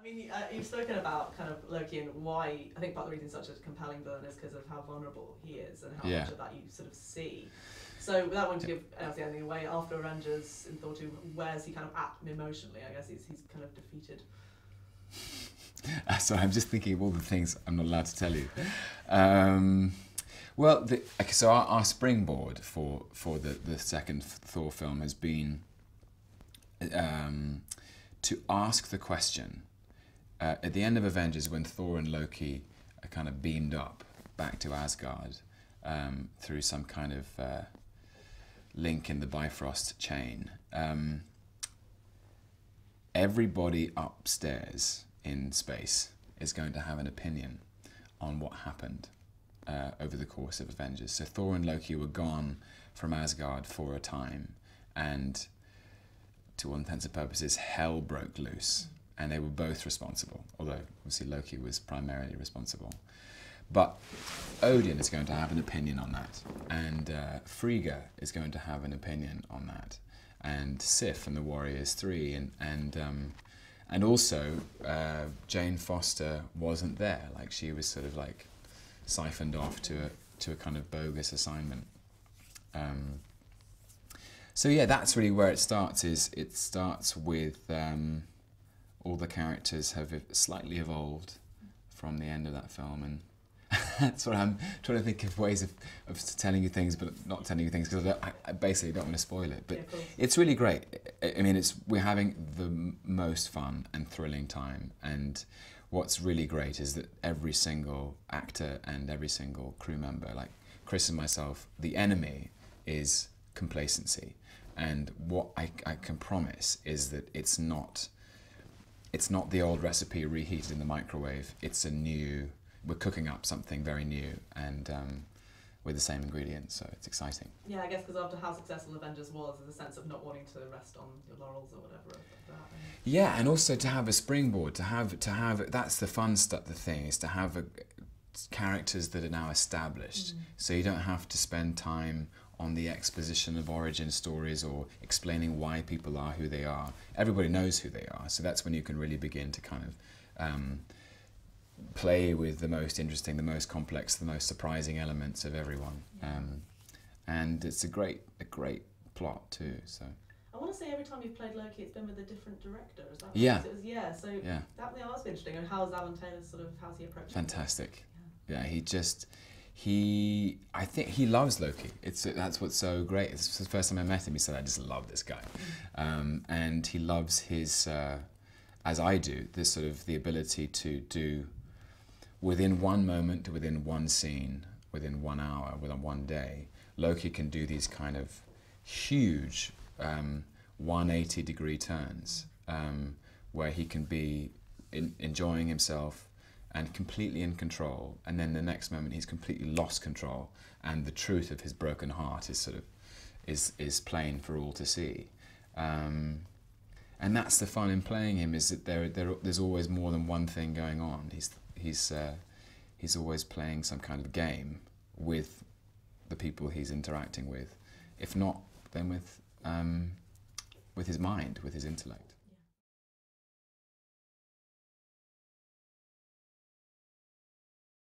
I mean, you've spoken about kind of Loki and why, I think part of the reason he's such a compelling villain is because of how vulnerable he is and how much of that you sort of see. So without wanting to give anything away, after Avengers in Thor 2, where's he kind of at emotionally? I guess he's kind of defeated. So I'm just thinking of all the things I'm not allowed to tell you. Well, so our springboard for the second Thor film has been to ask the question at the end of Avengers, when Thor and Loki are kind of beamed up back to Asgard through some kind of link in the Bifrost chain. Everybody upstairs in space is going to have an opinion on what happened over the course of Avengers. So Thor and Loki were gone from Asgard for a time, and to all intents and purposes, hell broke loose, and they were both responsible, although obviously Loki was primarily responsible. But Odin is going to have an opinion on that, and Frigga is going to have an opinion on that, and Sif and the Warriors 3, and also Jane Foster wasn't there. Like, she was sort of like siphoned off to a kind of bogus assignment. So yeah, that's really where it starts. It starts with all the characters have slightly evolved from the end of that film, and that's what I'm trying to think of ways of telling you things, but not telling you things, because I basically don't want to spoil it. But yeah, it's really great. I mean, we're having the most fun and thrilling time, and what's really great is that every single actor and every single crew member, like Chris and myself, the enemy is complacency. And what I can promise is that it's not the old recipe reheated in the microwave. We're cooking up something very new, and with the same ingredients, so it's exciting. Yeah, I guess because after how successful Avengers was, there's a sense of not wanting to rest on your laurels or whatever. Yeah, and also to have a springboard, to have that's the fun stuff. The thing is to have characters that are now established, so you don't have to spend time on the exposition of origin stories or explaining why people are who they are. Everybody knows who they are, so that's when you can really begin to kind of play with the most interesting, the most complex, the most surprising elements of everyone. And it's a great plot too. So I want to say every time you've played Loki, it's been with a different director. Is that right? Yeah. That was interesting. And how's Alan Taylor's how's he approaching it? Fantastic. Yeah, I think he loves Loki. That's what's so great. It's the first time I met him, he said, "I just love this guy," and he loves his, as I do, this sort of the ability to do within one moment, within one scene, within 1 hour, within one day. Loki can do these kind of huge 180-degree turns where he can be enjoying himself and completely in control, and then the next moment he's completely lost control, and the truth of his broken heart is plain for all to see. And that's the fun in playing him, is that there's always more than one thing going on. He's always playing some kind of game with the people he's interacting with, if not then with his mind, with his intellect.